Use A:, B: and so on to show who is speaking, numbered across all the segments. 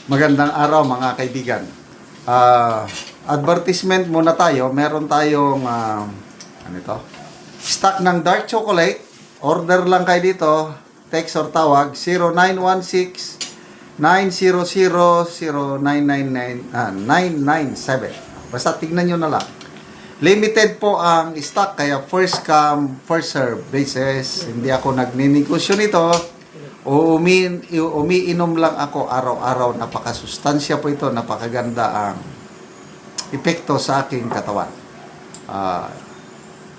A: Magandang araw mga kaibigan. Advertisement muna tayo. Meron tayong ano ito? Stock ng dark chocolate. Order lang kayo dito. Text or tawag 0916-900-0999-997. Basta tignan nyo na lang. Limited po ang stock kaya first come, first serve basis. Hindi ako nagninegosyo nito. Umiinom lang ako araw-araw. Napakasustansya po ito. Napakaganda ang epekto sa aking katawan.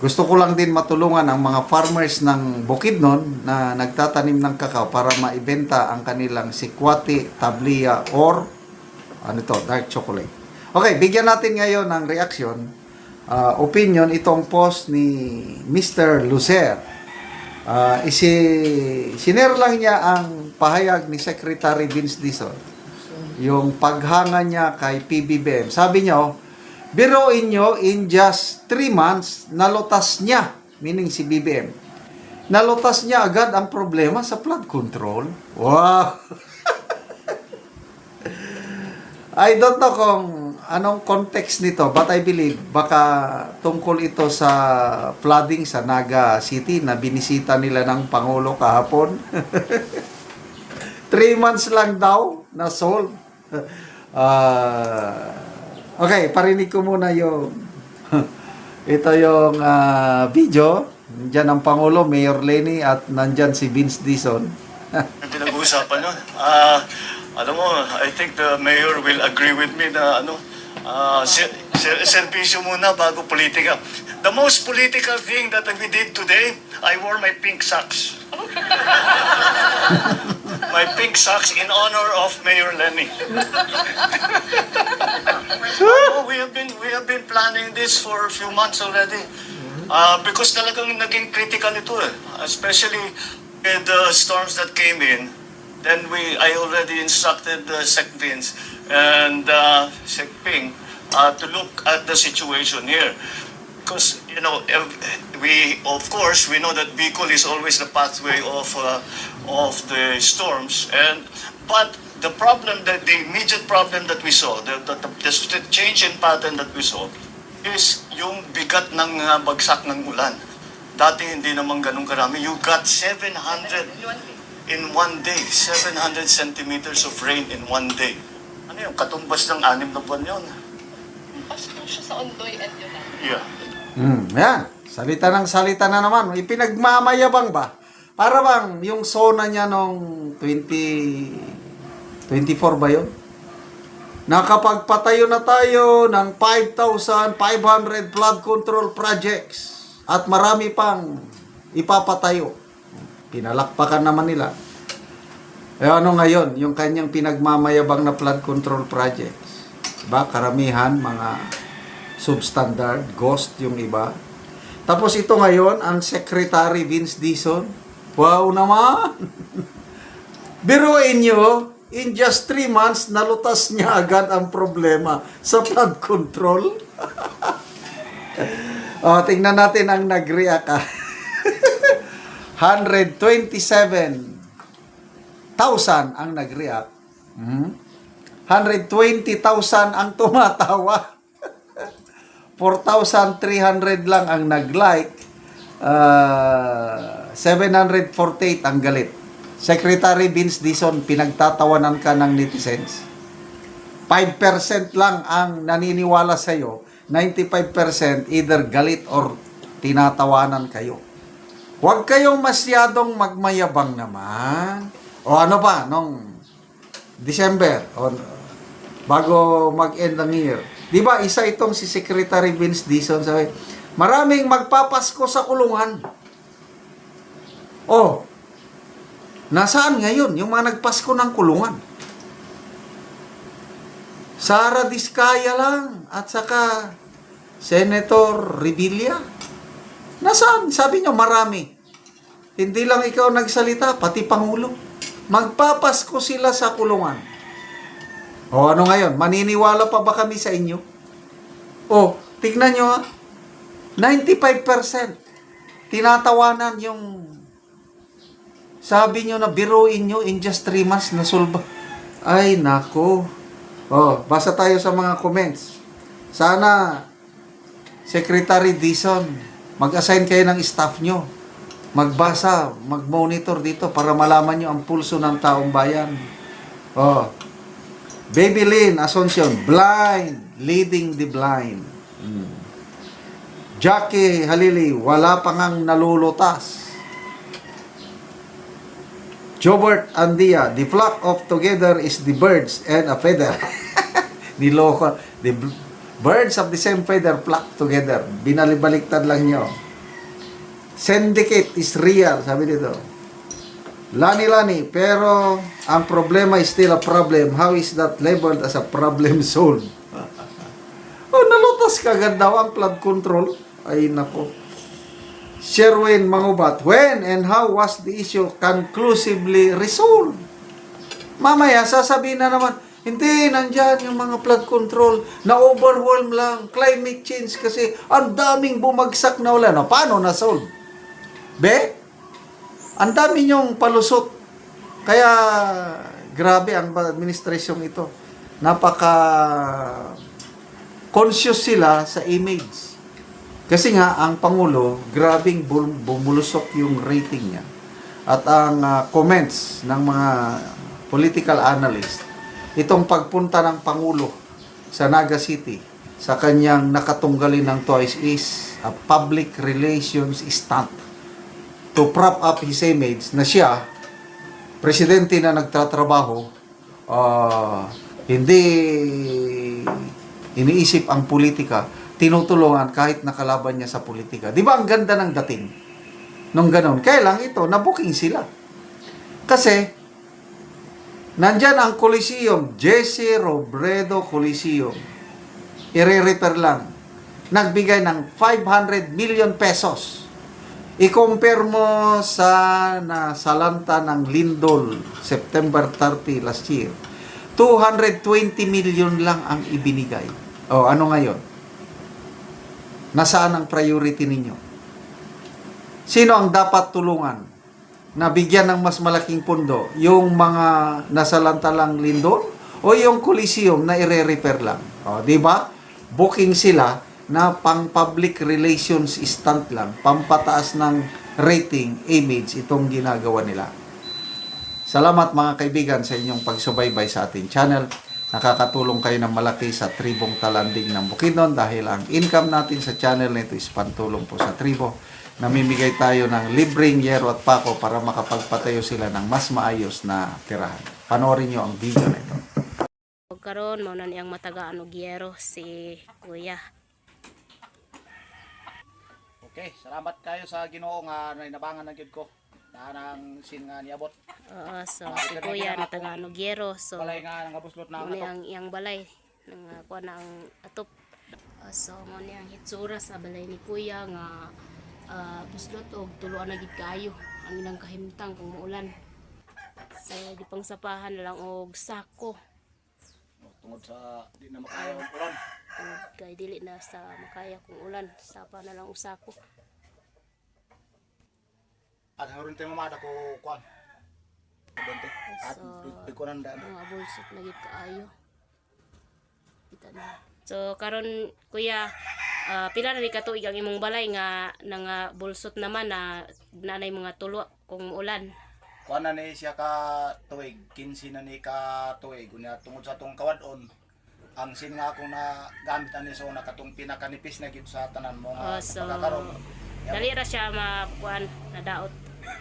A: Gusto ko lang din matulungan ang mga farmers ng Bukidnon na nagtatanim ng kakao para maibenta ang kanilang sikwati, tablia, or dark chocolate. Okay, bigyan natin ngayon ng reaction, opinion, itong post ni Mr. Lucer. Sinare lang niya ang pahayag ni Secretary Vince Dizon, yung paghanga niya kay PBBM. Sabi niyo, biruin nyo, in just 3 months, nalutas niya, meaning si BBM, nalutas niya agad ang problema sa flood control. Wow! I don't know kung anong context nito, but I believe baka tungkol ito sa flooding sa Naga City na binisita nila ng Pangulo kahapon. 3 months lang daw na solve. Okay, parinig ko muna yung ito yung video. Nandiyan ang Pangulo, Mayor Lenny, at nandyan si Vince Dizon.
B: Pinag-uusapan nun. Alam mo, I think the mayor will agree with me na servisyo muna bago politika. The most political thing that we did today, I wore my pink socks. My pink socks in honor of Mayor Lenny. We have been planning this for a few months already. Because talagang naging critical ito especially with the storms that came in. Then I already instructed Sec Vince and Sec Ping to look at the situation here. Because, we know that Bicol is always the pathway of the storms. But the immediate problem that we saw, the change in pattern that we saw, is yung bigat ng bagsak ng ulan. Dati hindi naman ganun karami. You got 700 in one day, 700 centimeters of rain in one day. Ano yung katumbas ng 6 na buwan yun?
C: Pasko siya sa Ondoy and yun lang.
B: Yeah.
A: Yan. Salita ng salita na naman. Ipinagmamayabang ba? Para bang yung SONA niya nung 2024 ba yun? Nakapagpatayo na tayo ng 5,500 flood control projects at marami pang ipapatayo. Pinalakpakan naman nila. Ano ngayon, yung kanyang pinagmamayabang na flood control projects. Diba? Karamihan, mga substandard, ghost yung iba. Tapos ito ngayon, ang Secretary Vince Dizon. Wow naman! Biruin nyo, in just 3 months, nalutas niya agad ang problema sa flood control. Tingnan natin ang nag-react 127,000 ang nag-react. 120,000 ang tumatawa. 4,300 lang ang nag-like. 748 ang galit. Secretary Vince Dizon, pinagtatawanan ka ng netizens. 5% lang ang naniniwala sa'yo. 95% either galit or tinatawanan kayo. Huwag kayong masyadong magmayabang naman. O ano pa, nung December, bago mag-end ng year. Di ba, isa itong si Secretary Vince Dizon, sabi, maraming magpapasko sa kulungan. Nasaan ngayon yung mga nagpasko ng kulungan? Sara Diskaya lang at saka Senator Revilla. Nasaan? Sabi nyo, marami. Hindi lang ikaw nagsalita, pati Pangulo. Magpapasko sila sa kulungan. Ano ngayon? Maniniwala pa ba kami sa inyo? Tignan nyo 95% tinatawanan yung sabi nyo na biruin nyo in just 3 months na solba. Ay, nako. Oh, basa tayo sa mga comments. Sana, Secretary Dizon, mag-assign kayo ng staff nyo. Magbasa, mag-monitor dito para malaman nyo ang pulso ng taong bayan. Oh, Baby Lynn Asuncion, blind, leading the blind. Jackie Halili, wala pa ngang nalulutas. Jobert Andia, the flock of together is the birds and a feather. Niloko. The birds of the same feather flock together. Binalibaliktad lang nyo. Syndicate is real, sabi dito. Lani, pero ang problema is still a problem. How is that labeled as a problem solved? Oh, nalutas kagad daw ang flood control. Ay, nako. Sherwin Mangubat, when and how was the issue conclusively resolved? Mamaya, sasabihin na naman, hindi, nandyan yung mga flood control, na-overwhelm lang, climate change kasi ang daming bumagsak na ulan. No, paano na-solve? Be? Ang dami nyong palusot. Kaya, grabe ang administrasyong ito. Napaka-conscious sila sa image. Kasi nga, ang Pangulo, grabing bumulusok yung rating niya. At ang comments ng mga political analyst, itong pagpunta ng Pangulo sa Naga City, sa kanyang nakatunggalin ng twice is a public relations stunt to prop up his image na siya, presidente na nagtatrabaho, hindi iniisip ang politika, tinutulungan kahit nakalaban niya sa politika. Di ba ang ganda ng dating? Nung ganon. Kaya lang ito, nabuking sila. Kasi, nandyan ang Coliseum, Jesse Robredo Coliseum. I-repair lang. Nagbigay ng 500 million pesos. I-compare mo sa nasalanta ng Lindol, September 30 last year. 220 million lang ang ibinigay. O, ano ngayon? Nasaan ang priority ninyo? Sino ang dapat tulungan na bigyan ng mas malaking pondo? Yung mga nasalantalang Lindol o yung Coliseum na ire-repair lang? O, di ba? Booking sila na pang public relations stunt lang, pampataas ng rating, image, itong ginagawa nila. Salamat mga kaibigan sa inyong pagsubaybay sa ating channel. Nakakatulong kayo ng malaki sa tribong talanding ng Bukidnon dahil ang income natin sa channel nito is pantulong po sa tribo. Namimigay tayo ng libreng yero at pako para makapagpatayo sila ng mas maayos na tirahan. Panoorin nyo ang video na ito.
D: Karon mo na niyang matagaan og yero si Kuya.
E: Okay, salamat kayo sa Ginoo nga nainabangan na gyud ko. Nang sin nga niabot.
D: So si Kuya natagaan og yero. So
E: Balay nga nangabuslot na
D: mo
E: ako.
D: ang iyang balay nang kuha na ang atop. So mo ni ang hitsura sa balay ni Kuya nga buslot og tuluan na gid kaayo ang ilang kahimtang kung muulan. So di pang sapahan na lang og sako.
E: Tungod sa di na makaya ang ulan.
D: Kay dili na sa makaya kung ulan, sapa na lang og sako.
E: At haron tayo mamada ko kuan. Abante. At pikunan daan.
D: Mga bulsot na gid kaayo. Kita na. So karon Kuya, pila na ni katuig ang imong balay nga nga bulsot naman na nanay mga tulo kung ulan.
E: Kuan na ni siya ka tuig, 15 na ni ka tuig unya tungod sa tong kawadon. Ang sin nga akong na gamit ani so nakatong pinakanipis na gid sa tanan mo nga
D: So
E: pagkakaroon.
D: dali ra siya makuan na daot.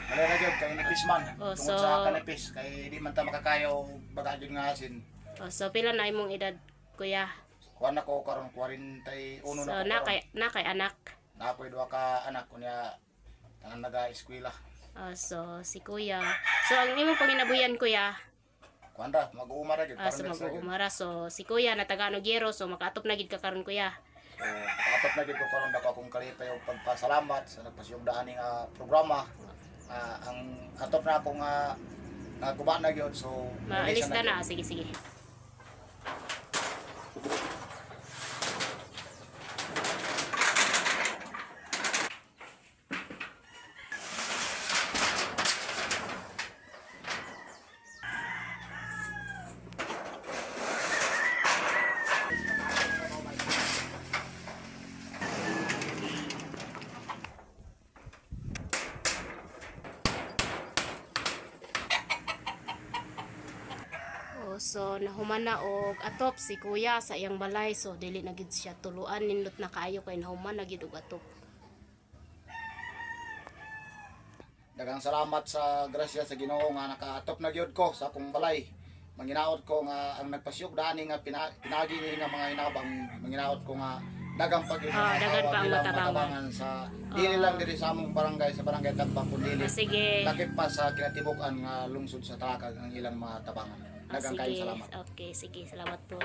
E: Malay ra gyud kay nipis man.
D: Oh,
E: Tungod
D: so-
E: sa kanipis kay di man ta makakayo baga gyud nga asin.
D: So pila na imong edad Kuya?
E: Kuan ako karon 41
D: So
E: na ko.
D: na kay anak.
E: Na ako'y duha ka anak kunya tanang naga-eskwela.
D: So si Kuya. So ang imong panginabuyan Kuya,
E: Kuan ra mag-uumara gyud
D: so mag-uumara. So si Kuya natagaan og yero so makaatop na gid ka karon Kuya.
E: So patop na gyud ko karon dako akong kalipay og pagpasalamat sa nagpasiyugdaan nga programa. Ang atop na ako nga naguba na gyud so
D: Maalista na. Sige, sige. So nahuman na og atop si kuya sa iyang balay, so dili na gid siya tuluan, nindot na kaayo kay nahuman na gid og atop.
E: Daghang salamat sa grasya sa Ginoo nga nakaatop na gyud ko sa akong balay. Manginaot ko nga ang nagpasyog dani nga pinagi ni nga mga hinabang, manginaot ko nga dagang pag
D: dagan pa ang matabangan.
E: matabangan sa dili lang diri sa among barangay, sa barangay Tambang kundi
D: Sige.
E: lakip pa sa kinatibukan nga lungsod sa Takag ang ilang mga tabangan. Dagang kayo
D: Sige.
E: salamat.
D: Okay, sige, salamat po.